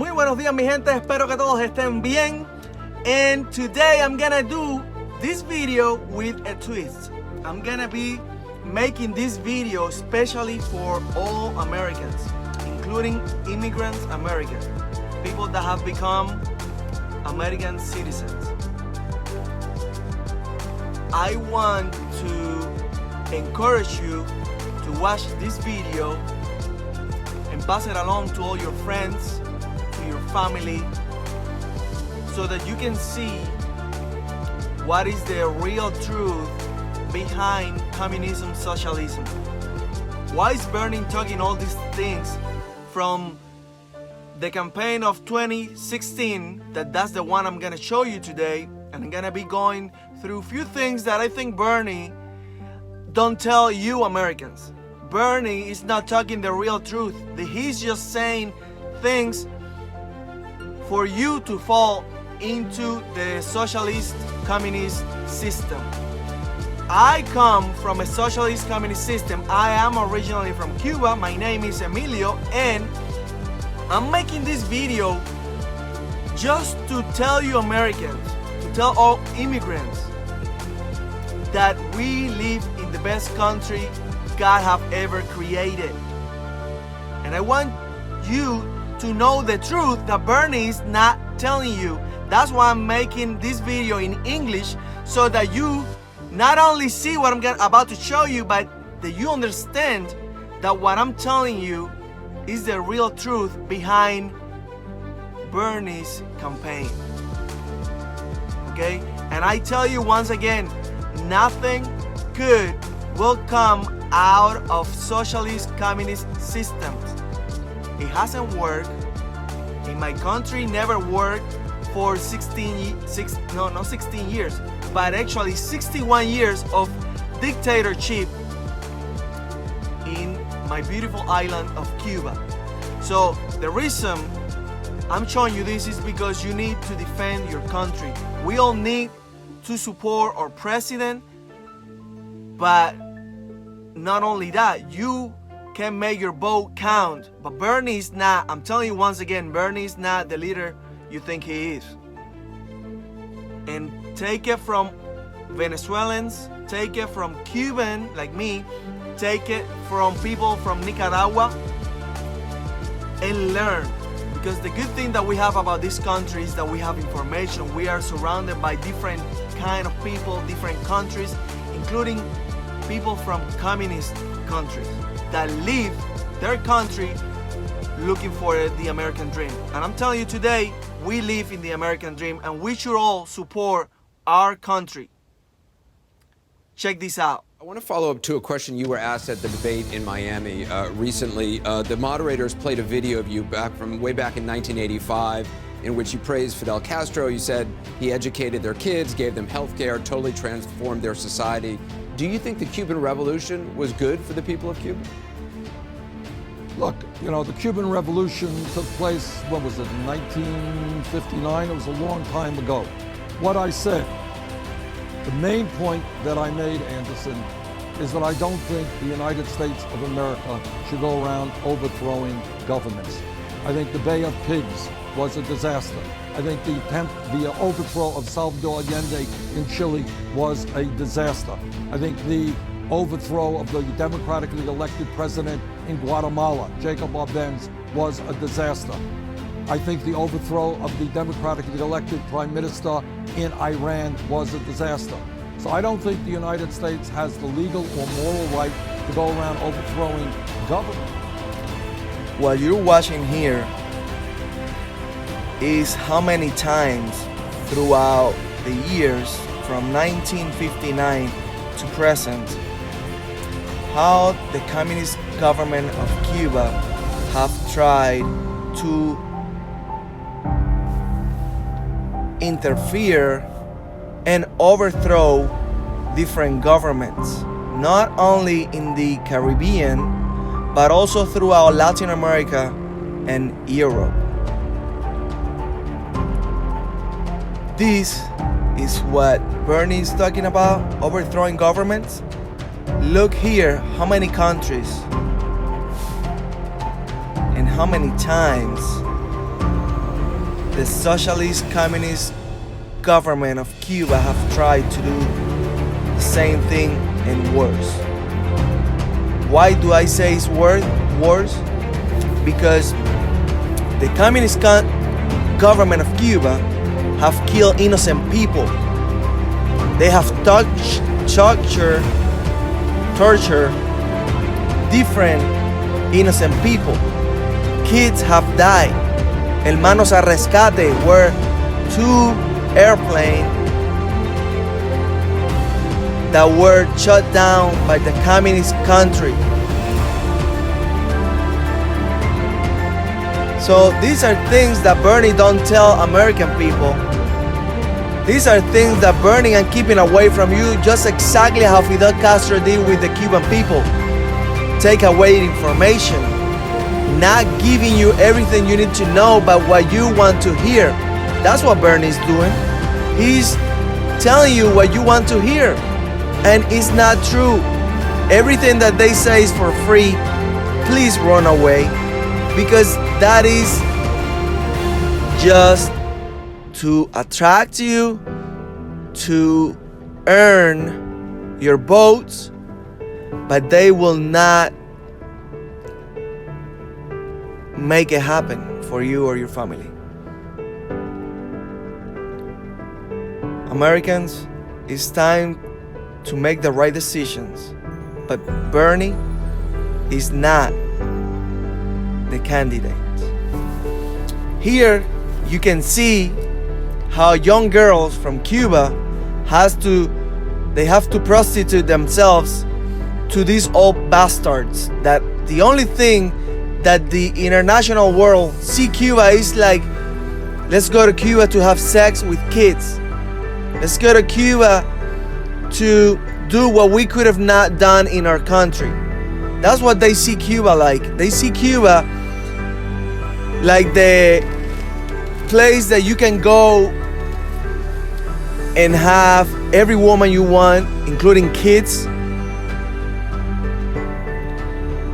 Muy buenos días, mi gente, espero que todos estén bien. And today I'm gonna do this video with a twist. I'm gonna be making this video especially for all Americans, including immigrants Americans, people that have become American citizens. I want to encourage you to watch this video and pass it along to all your friends, to your family, so that you can see what is the real truth behind communism, socialism. Why is Bernie talking all these things from the campaign of 2016? That's the one I'm gonna show you today, and I'm gonna be going through a few things that I think Bernie don't tell you Americans. Bernie is not talking the real truth. He's just saying things for you to fall into the socialist communist system. I come from a socialist communist system. I am originally from Cuba. My name is Emilio, and I'm making this video just to tell you Americans, to tell all immigrants, that we live in the best country God have ever created. And I want you to know the truth that Bernie is not telling you. That's why I'm making this video in English, so that you not only see what I'm about to show you, but that you understand that what I'm telling you is the real truth behind Bernie's campaign. Okay? And I tell you once again, nothing good will come out of socialist communist systems. It hasn't worked. In my country, never worked for 16 years, but actually 61 years of dictatorship in my beautiful island of Cuba. So the reason I'm showing you this is because you need to defend your country. We all need to support our president, but not only that, you can make your vote count. But Bernie is not, I'm telling you once again, Bernie is not the leader you think he is. And take it from Venezuelans, take it from Cuban like me, take it from people from Nicaragua, and learn. Because the good thing that we have about this country is that we have information. We are surrounded by different kind of people, different countries, including people from communist countries that leave their country looking for the American dream. And I'm telling you today, we live in the American dream, and we should all support our country. Check this out. I want to follow up to a question you were asked at the debate in Miami recently. The moderators played a video of you way back in 1985 in which you praised Fidel Castro. You said he educated their kids, gave them health care, totally transformed their society. Do you think the Cuban Revolution was good for the people of Cuba? Look, you know, the Cuban Revolution took place, when was it, in 1959? It was a long time ago. What I said, the main point that I made, Anderson, is that I don't think the United States of America should go around overthrowing governments. I think the Bay of Pigs was a disaster. I think the overthrow of Salvador Allende in Chile was a disaster. I think the overthrow of the democratically elected president in Guatemala, Jacob Arbenz, was a disaster. I think the overthrow of the democratically elected prime minister in Iran was a disaster. So I don't think the United States has the legal or moral right to go around overthrowing government. What you're watching here is how many times throughout the years from 1959 to present, how the communist government of Cuba have tried to interfere and overthrow different governments, not only in the Caribbean, but also throughout Latin America and Europe. This is what Bernie is talking about, overthrowing governments. Look here, how many countries and how many times the socialist-communist government of Cuba have tried to do the same thing and worse. Why do I say it's worse? Because the communist government of Cuba have killed innocent people. They have tortured different innocent people. Kids have died. Hermanos a Rescate were 2 airplanes that were shut down by the communist country. So these are things that Bernie don't tell American people. These are things that Bernie and keeping away from you, just exactly how Fidel Castro did with the Cuban people. Take away information, not giving you everything you need to know but what you want to hear. That's what Bernie's doing. He's telling you what you want to hear. And it's not true. Everything that they say is for free. Please run away, because that is just to attract you, to earn your votes, but they will not make it happen for you or your family. Americans, it's time to make the right decisions, but Bernie is not the candidate. Here you can see how young girls from Cuba have to prostitute themselves to these old bastards, that the only thing that the international world see Cuba is like, let's go to Cuba to have sex with kids. Let's go to Cuba to do what we could have not done in our country. That's what they see Cuba like. They see Cuba like the place that you can go and have every woman you want, including kids,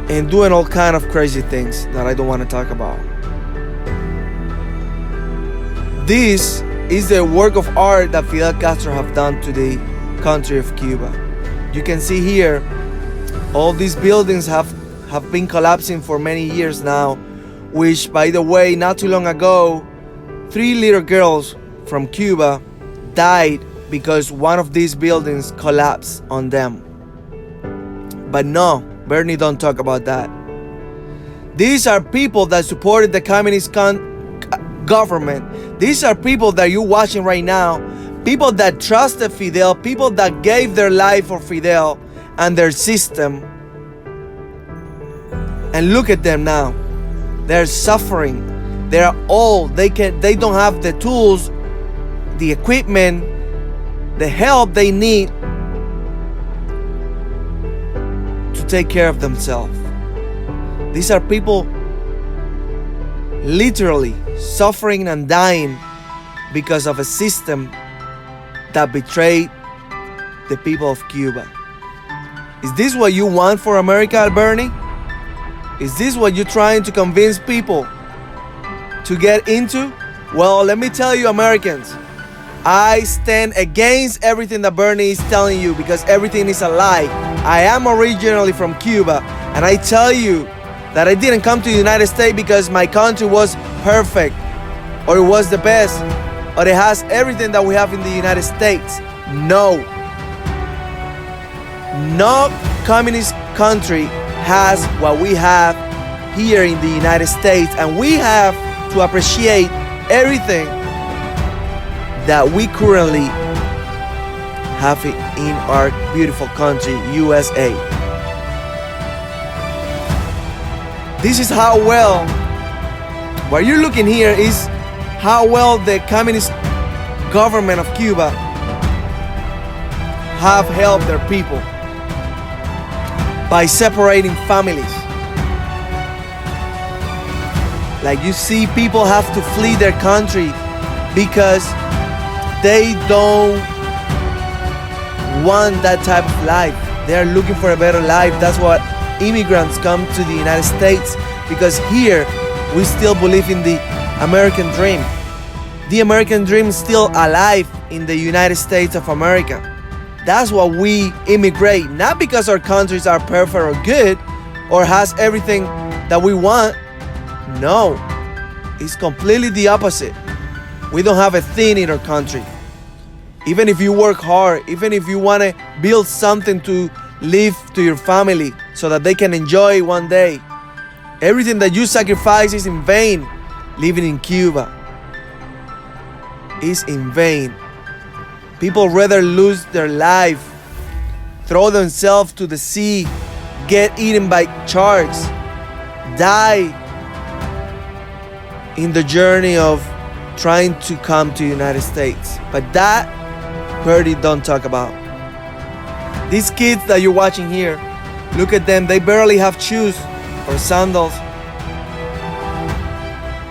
and doing all kind of crazy things that I don't want to talk about. This is the work of art that Fidel Castro have done to the country of Cuba. You can see here, all these buildings have been collapsing for many years now, which, by the way, not too long ago, 3 little girls from Cuba died because one of these buildings collapsed on them. But no, Bernie don't talk about that. These are people that supported the communist government. These are people that you're watching right now. People that trusted Fidel. People that gave their life for Fidel and their system. And look at them now. They're suffering. They're old. They don't have the tools, the equipment, the help they need to take care of themselves. These are people literally suffering and dying because of a system that betrayed the people of Cuba. Is this what you want for America, Bernie? Is this what you're trying to convince people to get into? Well, let me tell you, Americans, I stand against everything that Bernie is telling you, because everything is a lie. I am originally from Cuba, and I tell you that I didn't come to the United States because my country was perfect, or it was the best, or it has everything that we have in the United States. No. No communist country has what we have here in the United States, and we have to appreciate everything that we currently have in our beautiful country, USA. This is how well, what you're looking here is how well the communist government of Cuba have helped their people by separating families. Like, you see, people have to flee their country because they don't want that type of life. They are looking for a better life. That's what immigrants come to the United States, because here we still believe in the American dream. the American dream is still alive in the United States of America. That's why we immigrate, not because our countries are perfect or good or has everything that we want. No, it's completely the opposite. We don't have a thing in our country. Even if you work hard, even if you want to build something to leave to your family so that they can enjoy one day, everything that you sacrifice is in vain. Living in Cuba is in vain. People rather lose their life, throw themselves to the sea, get eaten by sharks, die in the journey of trying to come to the United States. But that Purdy don't talk about. These kids that you're watching here, look at them, they barely have shoes or sandals.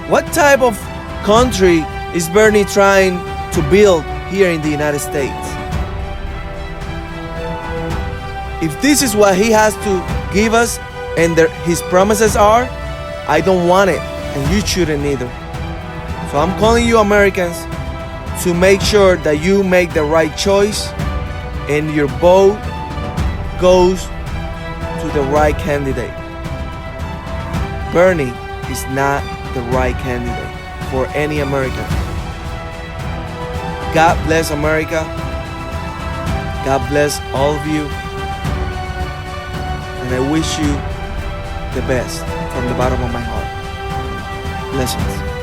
What type of country is Bernie trying to build here in the United States? If this is what he has to give us and his promises are, I don't want it, and you shouldn't either. So I'm calling you Americans to make sure that you make the right choice and your vote goes to the right candidate. Bernie is not the right candidate for any American. God bless America. God bless all of you. And I wish you the best from the bottom of my heart. Blessings.